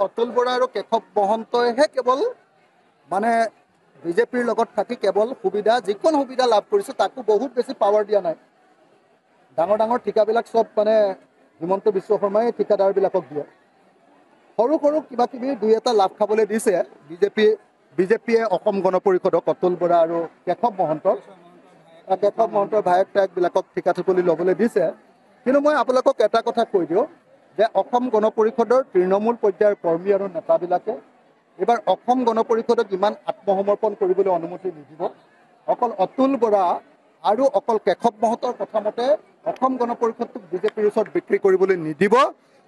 অতুল বৰা আৰু কেশৱ মহন্তইহে কেৱল মানে বিজেপিৰ লগত থাকি কেৱল সুবিধা যিকোন সুবিধা লাভ কৰিছে তাকো বহুত বেছি পাৱাৰ দিয়া নাই ডাঙৰ ডাঙৰ ঠিকাবিলাক সব মানে হিমন্ত বিশ্ব শৰ্মাই ঠিকাদাৰবিলাকক দিয়ে সৰু সৰু কিবা কিবি দুই এটা লাভ খাবলৈ দিছে বিজেপিয়ে অসম গণ পৰিষদক অতুল বৰা আৰু কেশৱ মহন্তৰ ভায়েক টায়েকবিলাকক ঠিকা থুপলি ল'বলৈ দিছে কিন্তু মই আপোনালোকক এটা কথা কৈ দিওঁ যে অসম গণ পৰিষদৰ তৃণমূল পৰ্যায়ৰ কৰ্মী আৰু নেতাবিলাকে এইবাৰ অসম গণ পৰিষদক ইমান আত্মসমৰ্পণ কৰিবলৈ অনুমতি নিদিব অকল অতুল বৰা আৰু অকল কেশৱ মহন্তৰ কথা মতে অসম গণ পৰিষদটোক বিজেপিৰ ওচৰত বিক্ৰী কৰিবলৈ নিদিব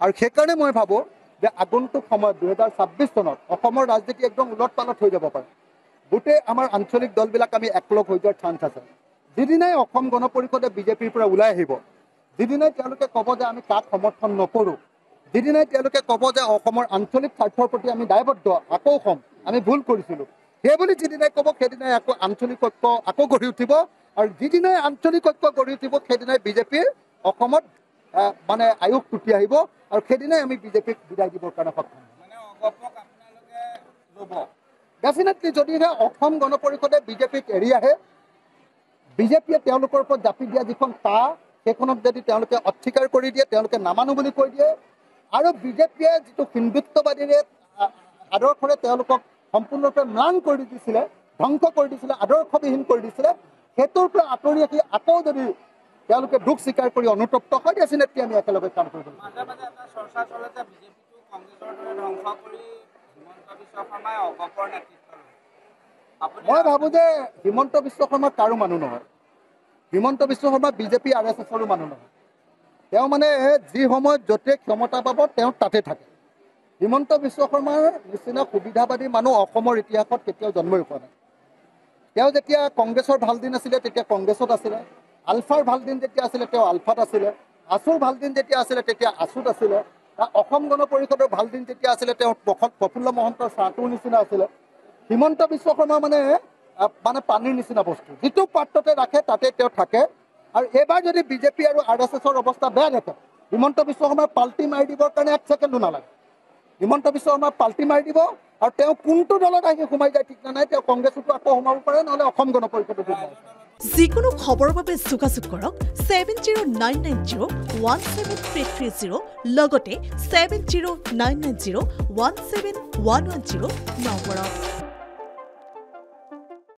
আৰু সেইকাৰণে মই ভাবোঁ যে আগন্তুক সময়ত 2026 চনত অসমৰ ৰাজনীতি একদম উলট পালট হৈ যাব পাৰে গোটেই আমাৰ আঞ্চলিক দলবিলাক আমি একলগ হৈ যোৱাৰ চান্স আছে যিদিনাই অসম গণ পৰিষদে বিজেপিৰ পৰা ওলাই আহিব যিদিনাই তেওঁলোকে ক'ব যে আমি কাক সমৰ্থন নকৰোঁ যিদিনাই তেওঁলোকে ক'ব যে অসমৰ আঞ্চলিক স্বাৰ্থৰ প্ৰতি আমি দায়বদ্ধ আকৌ হ'ম আমি ভুল কৰিছিলোঁ সেইবুলি যিদিনাই ক'ব সেইদিনাই আকৌ আঞ্চলিক ঐক্য আকৌ গঢ়ি উঠিব আৰু যিদিনাই আঞ্চলিক ঐক্য গঢ়ি উঠিব সেইদিনাই বিজেপিৰ অসমত মানে আয়ুস টুটি আহিব আৰু সেইদিনাই আমি বিজেপিক বিদায় দিবৰ কাৰণে সক্ষম ডেফিনেটলি যদিহে অসম গণ পৰিষদে বিজেপিক এৰি আহে বিজেপিয়ে তেওঁলোকৰ ওপৰত জাপি দিয়া যিখন সেইখনক যদি তেওঁলোকে অস্বীকাৰ কৰি দিয়ে তেওঁলোকে নামানো বুলি কৈ দিয়ে আৰু বিজেপিয়ে যিটো হিন্দুত্ববাদীৰে আদৰ্শৰে তেওঁলোকক সম্পূৰ্ণৰূপে ম্লান কৰি দিছিলে ধ্বংস কৰি দিছিলে আদৰ্শবিহীন কৰি দিছিলে সেইটোৰ পৰা আঁতৰি আহি আকৌ যদি তেওঁলোকে দুখ স্বীকাৰ কৰি অনুতপ্ত হয় ডেফিনেটলি আমি একেলগে কাম কৰিব মই ভাবোঁ যে হিমন্ত বিশ্ব শৰ্মা কাৰো মানুহ নহয় হিমন্ত বিশ্ব শৰ্মা বিজেপি RSSৰো মানুহ নহয় তেওঁ মানে যি সময়ত য'তে ক্ষমতা পাব তেওঁ তাতে থাকে হিমন্ত বিশ্ব শৰ্মাৰ নিচিনা সুবিধাবাদী মানুহ অসমৰ ইতিহাসত কেতিয়াও জন্মই পোৱা নাই তেওঁ যেতিয়া কংগ্ৰেছৰ ভাল দিন আছিলে তেতিয়া কংগ্ৰেছত আছিলে আলফাৰ ভাল দিন যেতিয়া আছিলে তেওঁ আলফাত আছিলে আছুৰ ভাল দিন যেতিয়া আছিলে তেতিয়া আছুত আছিলে অসম গণ পৰিষদৰ ভাল দিন যেতিয়া আছিলে তেওঁ প্ৰফুল্ল মহন্তৰ চাহটোৰ নিচিনা আছিলে হিমন্ত বিশ্ব শৰ্মা মানে পানীৰ নিচিনা বস্তু যিটো পাত্ৰতে ৰাখে তাতে তেওঁ থাকে আৰু এইবাৰ যদি বিজেপি আৰু RSSৰ অৱস্থা বেয়া দেখে হিমন্ত বিশ্ব শৰ্মাৰ পাল্টি মাৰি দিবৰ কাৰণে 1 ছেকেণ্ডো নালাগে হিমন্ত বিশ্ব শৰ্মাৰ পাল্টি মাৰি দিব আৰু তেওঁ কোনটো দলত আহি সোমাই যায় ঠিক নাই তেওঁ কংগ্ৰেছতো আকৌ সোমাব পাৰে নহ'লে অসম গণ পৰিষদতো সোমাব পাৰে যিকোনো খবৰৰ বাবে যোগাযোগ কৰক 7099017330 লগতে 7099017110 নম্বৰত